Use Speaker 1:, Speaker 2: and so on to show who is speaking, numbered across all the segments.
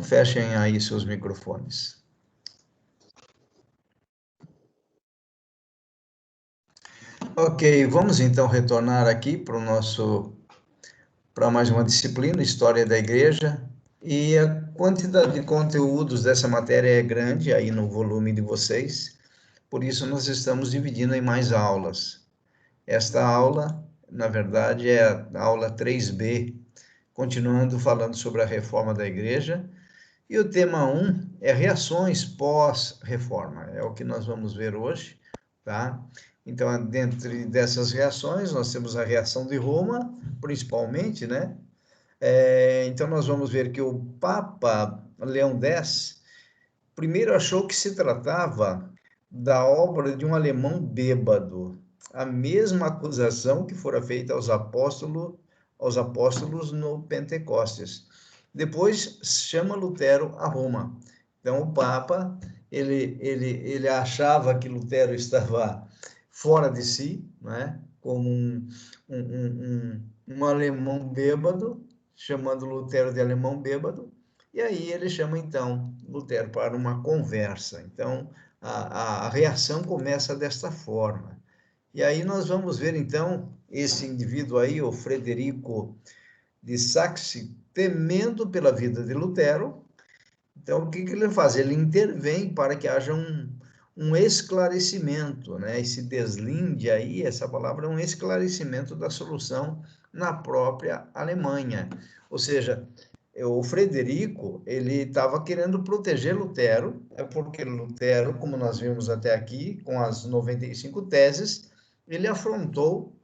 Speaker 1: fechem aí seus microfones. Ok, vamos então retornar aqui para mais uma disciplina, História da Igreja, e a quantidade de conteúdos dessa matéria é grande aí no volume de vocês, por isso nós estamos dividindo em mais aulas. Esta aula, na verdade, é a aula 3B, continuando falando sobre a reforma da Igreja, e o tema 1 é reações pós-reforma, é o que nós vamos ver hoje, tá? Então, dentre dessas reações, nós temos a reação de Roma, principalmente, né? Então, nós vamos ver que o Papa Leão X, primeiro achou que se tratava da obra de um alemão bêbado, a mesma acusação que fora feita aos apóstolos no Pentecostes. Depois chama Lutero a Roma. Então o Papa ele achava que Lutero estava fora de si, né? Como um alemão bêbado, chamando Lutero de alemão bêbado, e aí ele chama então Lutero para uma conversa. Então a reação começa desta forma. E aí nós vamos ver então esse indivíduo aí, o Frederico de Saxe, temendo pela vida de Lutero. Então, o que ele faz? Ele intervém para que haja um esclarecimento, né? Esse deslinde aí, essa palavra é um esclarecimento da solução na própria Alemanha. Ou seja, o Frederico, ele estava querendo proteger Lutero, é porque Lutero, como nós vimos até aqui, com as 95 teses, ele afrontou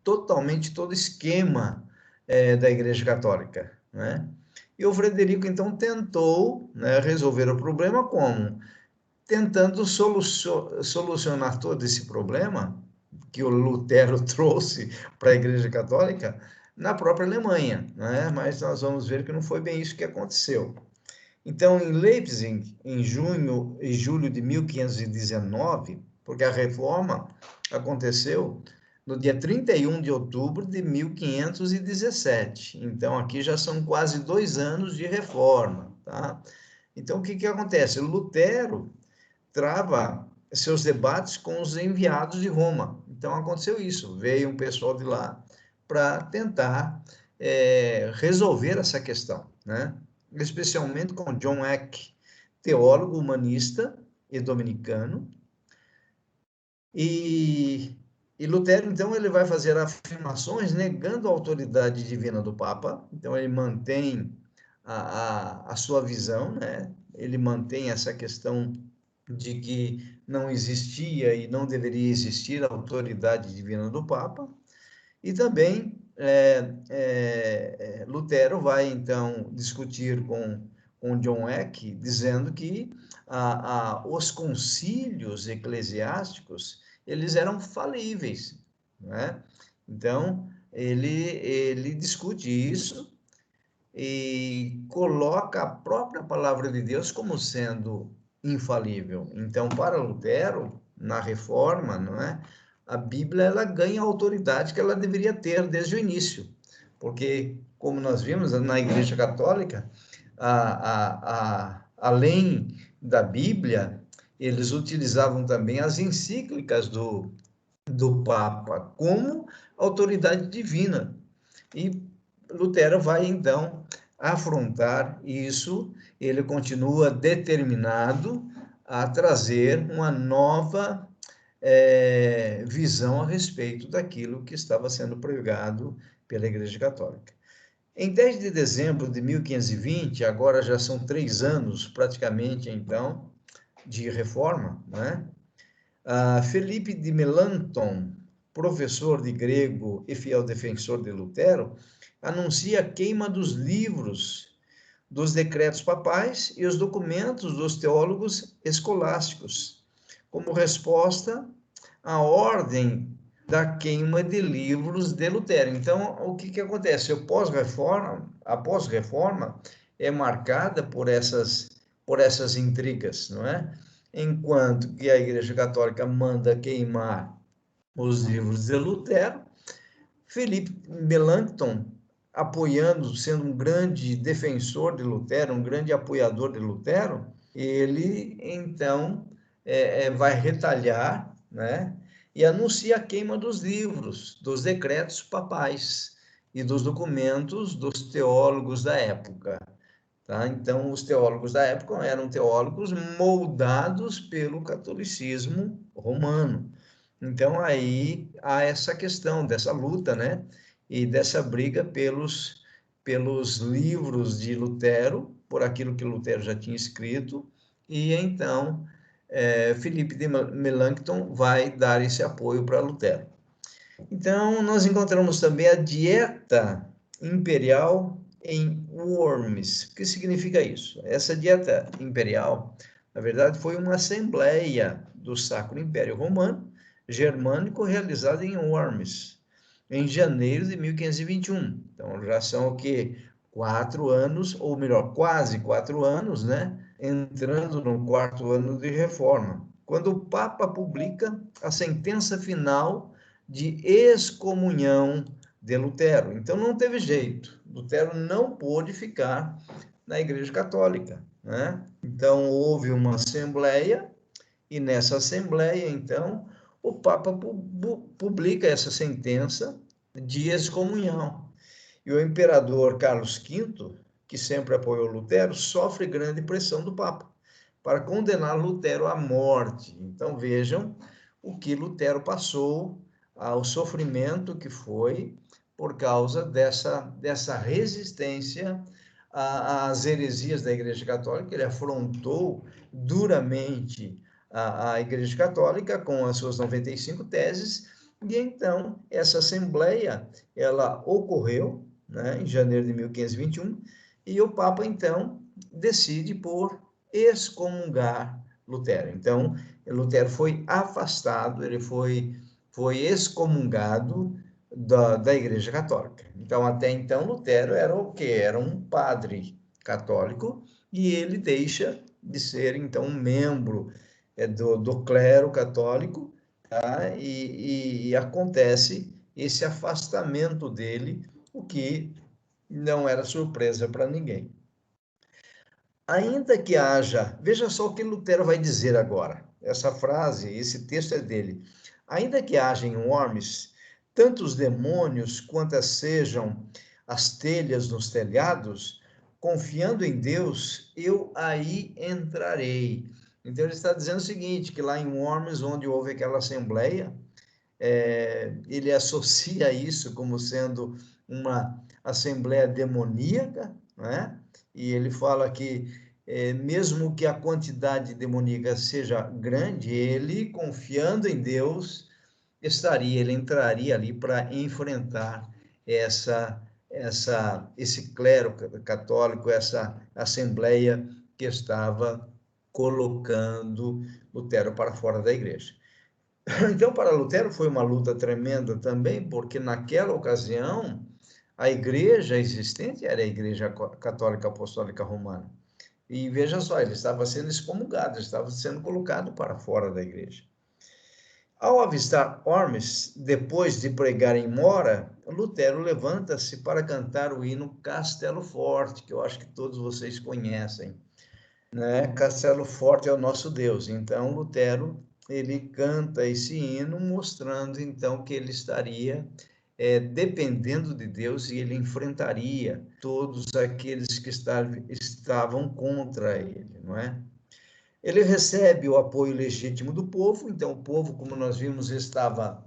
Speaker 1: totalmente todo o esquema da Igreja Católica, né? E o Frederico, então, tentou, né, resolver o problema como? Tentando solucionar todo esse problema que o Lutero trouxe para a Igreja Católica na própria Alemanha, né? Mas nós vamos ver que não foi bem isso que aconteceu. Então, em Leipzig, em junho e julho de 1519, porque a reforma aconteceu no dia 31 de outubro de 1517. Então, aqui já são quase 2 anos de reforma, tá? Então, o que acontece? Lutero trava seus debates com os enviados de Roma. Então, aconteceu isso. Veio um pessoal de lá para tentar resolver essa questão, né? Especialmente com John Eck, teólogo humanista e dominicano. E Lutero, então, ele vai fazer afirmações negando a autoridade divina do Papa. Então, ele mantém a sua visão, né? Ele mantém essa questão de que não existia e não deveria existir a autoridade divina do Papa. E também Lutero vai, então, discutir com John Eck, dizendo que os concílios eclesiásticos, eles eram falíveis, né? Então, ele discute isso e coloca a própria palavra de Deus como sendo infalível. Então, para Lutero, na Reforma, não é? A Bíblia ela ganha a autoridade que ela deveria ter desde o início, porque, como nós vimos na Igreja Católica, além da Bíblia, eles utilizavam também as encíclicas do Papa como autoridade divina. E Lutero vai, então, afrontar isso, ele continua determinado a trazer uma nova visão a respeito daquilo que estava sendo pregado pela Igreja Católica. Em 10 de dezembro de 1520, agora já são 3 anos, praticamente, então, de reforma, né? Felipe de Melanchthon, professor de grego e fiel defensor de Lutero, anuncia a queima dos livros dos decretos papais e os documentos dos teólogos escolásticos, como resposta à ordem da queima de livros de Lutero. Então, o que acontece? A pós-reforma é marcada por essas intrigas, não é? Enquanto que a Igreja Católica manda queimar os livros de Lutero, Felipe Melanchthon apoiando, sendo um grande defensor de Lutero, um grande apoiador de Lutero, ele, então, vai retalhar, né? E anuncia a queima dos livros, dos decretos papais e dos documentos dos teólogos da época. Tá? Então, os teólogos da época eram teólogos moldados pelo catolicismo romano. Então, aí há essa questão dessa luta, né? E dessa briga pelos livros de Lutero, por aquilo que Lutero já tinha escrito, e então Filipe de Melanchthon vai dar esse apoio para Lutero. Então, nós encontramos também a Dieta Imperial em Worms. O que significa isso? Essa Dieta Imperial, na verdade, foi uma assembleia do Sacro Império Romano Germânico realizada em Worms, em janeiro de 1521. Então, já são o quê? 4 anos, ou melhor, quase 4 anos, né? Entrando no 4º ano de reforma, quando o Papa publica a sentença final de excomunhão de Lutero. Então não teve jeito, Lutero não pôde ficar na Igreja Católica, né? Então houve uma assembleia e nessa assembleia, então, o Papa publica essa sentença de excomunhão. E o imperador Carlos V, que sempre apoiou Lutero, sofre grande pressão do Papa para condenar Lutero à morte. Então vejam o que Lutero passou, o sofrimento que foi por causa dessa resistência às heresias da Igreja Católica. Ele afrontou duramente a Igreja Católica com as suas 95 teses, e então essa assembleia ela ocorreu, né, em janeiro de 1521, e o Papa então decide por excomungar Lutero. Então, Lutero foi afastado, ele foi excomungado da Igreja Católica. Então, até então, Lutero era o quê? Era um padre católico, e ele deixa de ser, então, um membro do clero católico, tá? E acontece esse afastamento dele, o que não era surpresa para ninguém. Ainda que haja, veja só o que Lutero vai dizer agora. Essa frase, esse texto é dele. Ainda que haja em Worms tantos demônios quantas sejam as telhas nos telhados, confiando em Deus, eu aí entrarei. Então ele está dizendo o seguinte, que lá em Worms, onde houve aquela assembleia, ele associa isso como sendo uma assembleia demoníaca, né? E ele fala que, mesmo que a quantidade demoníaca seja grande, ele, confiando em Deus, ele entraria ali para enfrentar esse clero católico, essa assembleia que estava colocando Lutero para fora da igreja. Então, para Lutero foi uma luta tremenda também, porque naquela ocasião a igreja existente era a Igreja Católica Apostólica Romana. E veja só, ele estava sendo excomungado, estava sendo colocado para fora da igreja. Ao avistar Ormes, depois de pregar em Mora, Lutero levanta-se para cantar o hino Castelo Forte, que eu acho que todos vocês conhecem, né? Castelo Forte é o nosso Deus. Então, Lutero, ele canta esse hino, mostrando, então, que ele estaria dependendo de Deus e ele enfrentaria todos aqueles que estavam contra ele, não é? Ele recebe o apoio legítimo do povo, então o povo, como nós vimos, estava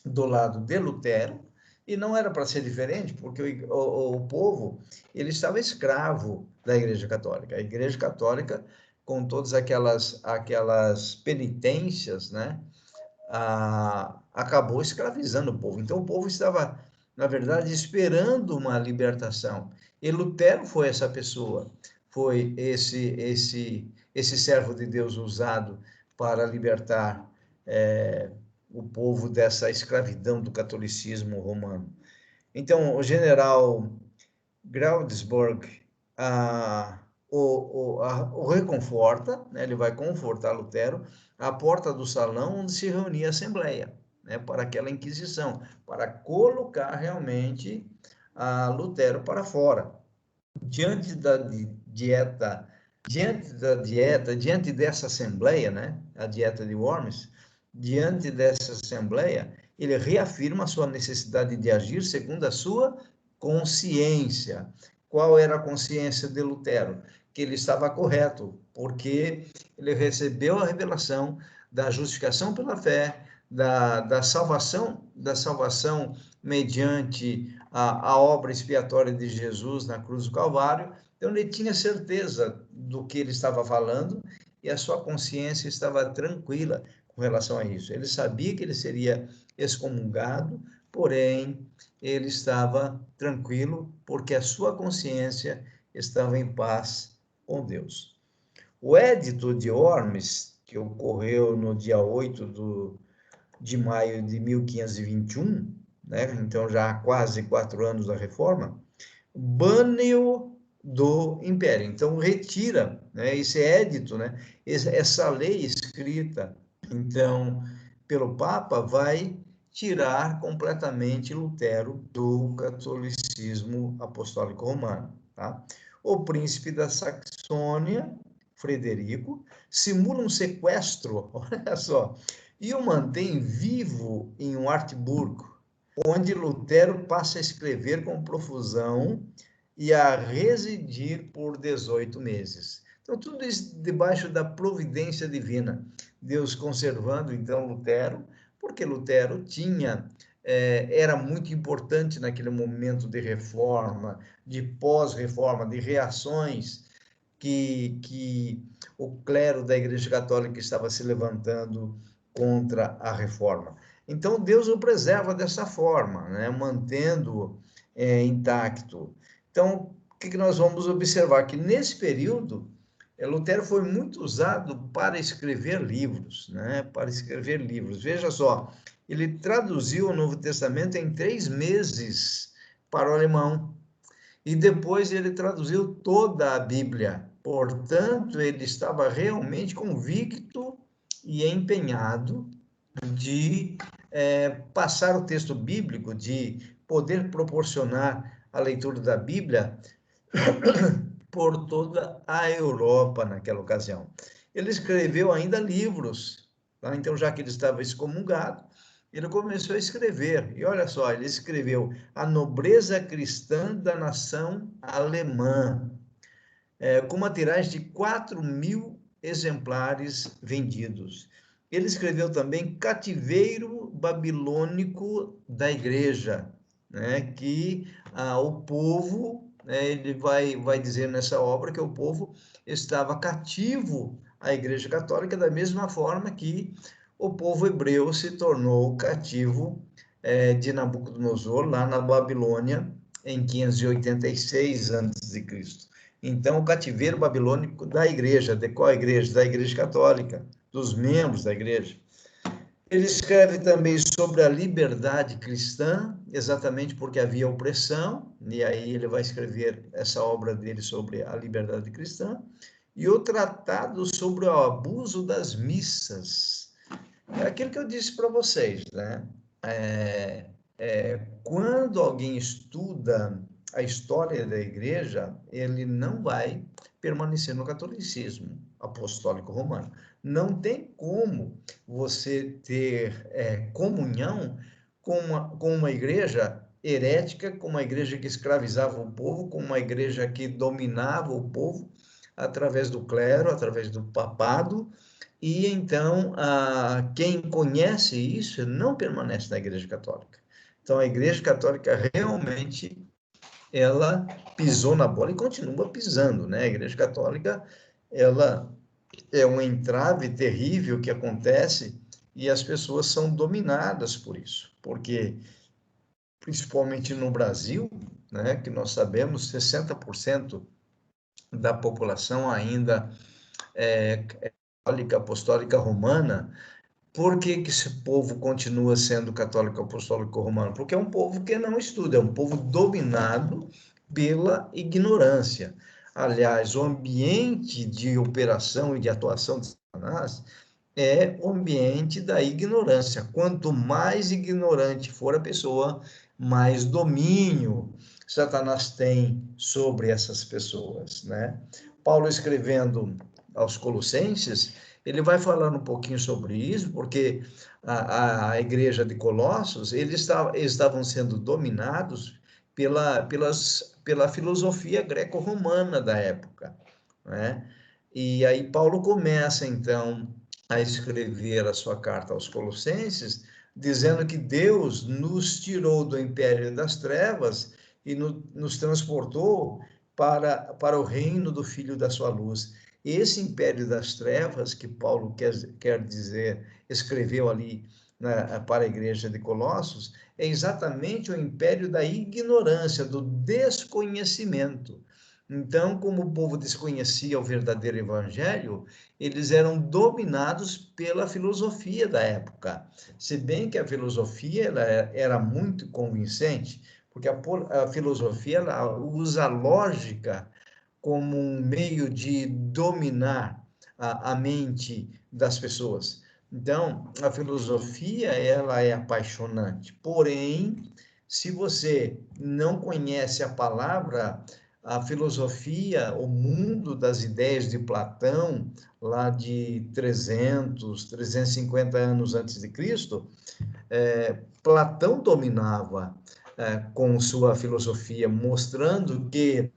Speaker 1: do lado de Lutero, e não era para ser diferente, porque o povo ele estava escravo da Igreja Católica. A Igreja Católica, com todas aquelas penitências, né, acabou escravizando o povo. Então o povo estava, na verdade, esperando uma libertação. E Lutero foi essa pessoa, foi esse servo de Deus usado para libertar o povo dessa escravidão do catolicismo romano. Então, o general Graudesburg o reconforta, né? Ele vai confortar Lutero à porta do salão onde se reunia a Assembleia, né? Para aquela Inquisição, para colocar realmente a Lutero para fora. Diante da dieta, diante dessa assembleia, né, a dieta de Worms, diante dessa assembleia, ele reafirma a sua necessidade de agir segundo a sua consciência. Qual era a consciência de Lutero? Que ele estava correto, porque ele recebeu a revelação da justificação pela fé, da salvação mediante a obra expiatória de Jesus na cruz do Calvário. Então, ele tinha certeza do que ele estava falando e a sua consciência estava tranquila com relação a isso. Ele sabia que ele seria excomungado, porém, ele estava tranquilo porque a sua consciência estava em paz com Deus. O Edito de Worms, que ocorreu no dia 8 de maio de 1521, né? Então já há quase 4 anos da Reforma, bane-o do Império. Então retira, né, esse édito, né, essa lei escrita, então, pelo Papa, vai tirar completamente Lutero do catolicismo apostólico romano. Tá? O príncipe da Saxônia, Frederico, simula um sequestro, olha só, e o mantém vivo em Wartburgo, onde Lutero passa a escrever com profusão e a residir por 18 meses. Então, tudo isso debaixo da providência divina. Deus conservando, então, Lutero, porque Lutero era muito importante naquele momento de reforma, de pós-reforma, de reações que o clero da Igreja Católica estava se levantando contra a reforma. Então, Deus o preserva dessa forma, né? Mantendo intacto. Então, o que nós vamos observar? Que nesse período, Lutero foi muito usado para escrever livros, né? Para escrever livros. Veja só, ele traduziu o Novo Testamento em 3 meses para o alemão. E depois ele traduziu toda a Bíblia. Portanto, ele estava realmente convicto e empenhado de passar o texto bíblico, de poder proporcionar a leitura da Bíblia por toda a Europa naquela ocasião. Ele escreveu ainda livros, tá? Então, já que ele estava excomungado, ele começou a escrever. E olha só, ele escreveu A Nobreza Cristã da Nação Alemã, com uma tiragem de 4.000 exemplares vendidos. Ele escreveu também Cativeiro Babilônico da Igreja, né, que o povo, ele vai dizer nessa obra que o povo estava cativo à Igreja Católica da mesma forma que o povo hebreu se tornou cativo de Nabucodonosor lá na Babilônia em 586 a.C. Então, o cativeiro babilônico da igreja, de qual igreja? Da Igreja Católica, dos membros da igreja. Ele escreve também sobre a liberdade cristã, exatamente porque havia opressão, e aí ele vai escrever essa obra dele sobre a liberdade cristã, e o tratado sobre o abuso das missas. É aquilo que eu disse para vocês, né? Quando alguém estuda a história da igreja, ele não vai permanecer no catolicismo apostólico romano. Não tem como você ter comunhão com uma igreja herética, com uma igreja que escravizava o povo, com uma igreja que dominava o povo através do clero, através do papado, e então quem conhece isso não permanece na Igreja Católica. Então, a Igreja Católica realmente ela pisou na bola e continua pisando, né? A Igreja Católica ela é um entrave terrível que acontece e as pessoas são dominadas por isso, porque principalmente no Brasil, né, que nós sabemos 60% da população ainda é católica apostólica romana. Por que esse povo continua sendo católico apostólico romano? Porque é um povo que não estuda, é um povo dominado pela ignorância. Aliás, o ambiente de operação e de atuação de Satanás é o ambiente da ignorância. Quanto mais ignorante for a pessoa, mais domínio Satanás tem sobre essas pessoas, né? Paulo escrevendo aos Colossenses, ele vai falar um pouquinho sobre isso, porque a igreja de Colossos, eles estavam sendo dominados pela filosofia greco-romana da época, né? E aí Paulo começa, então, a escrever a sua carta aos Colossenses, dizendo que Deus nos tirou do império das trevas e nos transportou para o reino do Filho da sua luz. Esse império das trevas que Paulo quer dizer, escreveu ali, né, para a igreja de Colossos, é exatamente o império da ignorância, do desconhecimento. Então, como o povo desconhecia o verdadeiro evangelho, eles eram dominados pela filosofia da época. Se bem que a filosofia ela era muito convincente, porque a filosofia ela usa a lógica como um meio de dominar a mente das pessoas. Então, a filosofia ela é apaixonante, porém, se você não conhece a palavra, a filosofia, o mundo das ideias de Platão, lá de 350 anos antes de Cristo, Platão dominava com sua filosofia, mostrando que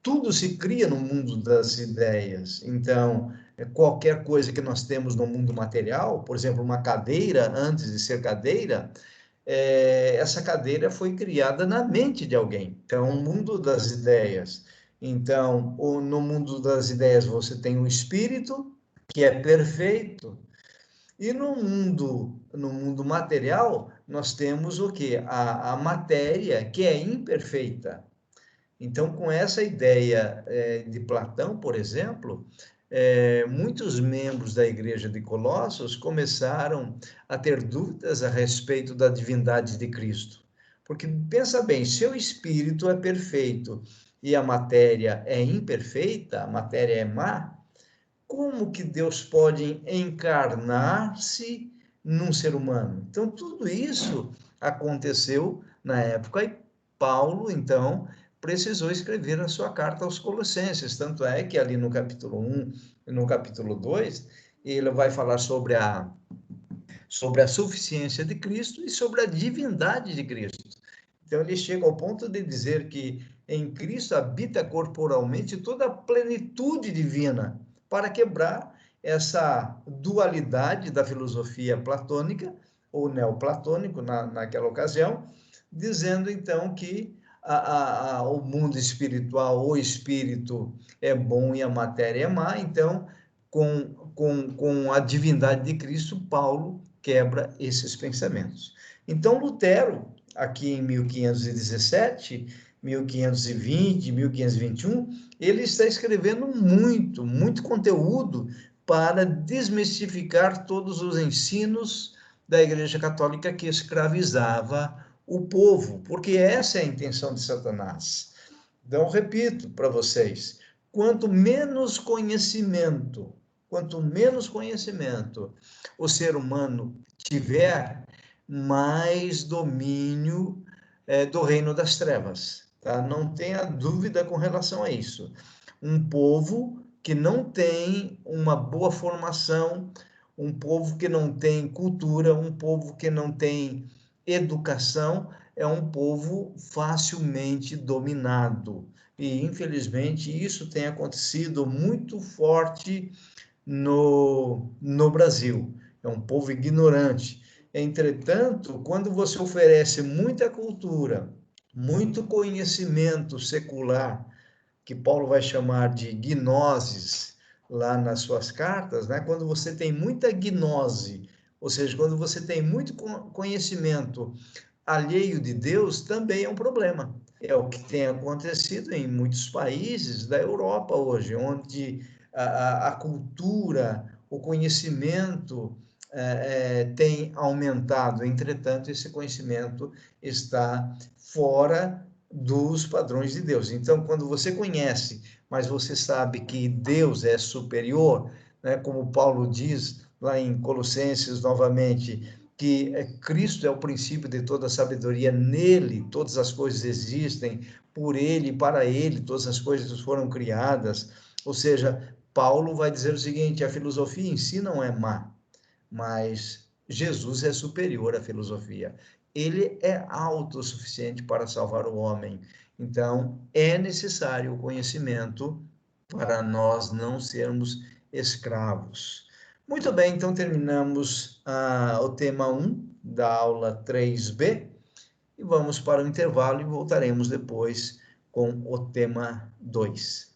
Speaker 1: tudo se cria no mundo das ideias. Então, qualquer coisa que nós temos no mundo material, por exemplo, uma cadeira, antes de ser cadeira, essa cadeira foi criada na mente de alguém. Então, o mundo das ideias. Então, no mundo das ideias, você tem o espírito, que é perfeito, e no mundo material, nós temos o quê? A matéria, que é imperfeita. Então, com essa ideia de Platão, por exemplo, muitos membros da igreja de Colossos começaram a ter dúvidas a respeito da divindade de Cristo. Porque, pensa bem, se o espírito é perfeito e a matéria é imperfeita, a matéria é má, como que Deus pode encarnar-se num ser humano? Então, tudo isso aconteceu na época e Paulo, então, precisou escrever a sua carta aos Colossenses. Tanto é que ali no capítulo 1 e no capítulo 2, ele vai falar sobre a suficiência de Cristo e sobre a divindade de Cristo. Então, ele chega ao ponto de dizer que em Cristo habita corporalmente toda a plenitude divina, para quebrar essa dualidade da filosofia platônica, ou neoplatônico naquela ocasião, dizendo então que o mundo espiritual, o espírito é bom e a matéria é má. Então, com a divindade de Cristo, Paulo quebra esses pensamentos. Então, Lutero, aqui em 1517, 1520, 1521, ele está escrevendo muito conteúdo para desmistificar todos os ensinos da Igreja Católica que escravizava o povo, porque essa é a intenção de Satanás. Então, repito para vocês, quanto menos conhecimento o ser humano tiver, mais domínio do reino das trevas. Tá? Não tenha dúvida com relação a isso. Um povo que não tem uma boa formação, um povo que não tem cultura, um povo que não tem educação, é um povo facilmente dominado. E, infelizmente, isso tem acontecido muito forte no Brasil. É um povo ignorante. Entretanto, quando você oferece muita cultura, muito conhecimento secular, que Paulo vai chamar de gnoses lá nas suas cartas, né? Quando você tem muita gnose, ou seja, quando você tem muito conhecimento alheio de Deus, também é um problema. É o que tem acontecido em muitos países da Europa hoje, onde a cultura, o conhecimento tem aumentado. Entretanto, esse conhecimento está fora dos padrões de Deus. Então, quando você conhece, mas você sabe que Deus é superior, né, como Paulo diz lá em Colossenses novamente, que Cristo é o princípio de toda a sabedoria, nele todas as coisas existem, por ele e para ele todas as coisas foram criadas. Ou seja, Paulo vai dizer o seguinte: a filosofia em si não é má, mas Jesus é superior à filosofia. Ele é autossuficiente para salvar o homem. Então, é necessário o conhecimento para nós não sermos escravos. Muito bem, então terminamos o tema 1 da aula 3B e vamos para o intervalo e voltaremos depois com o tema 2.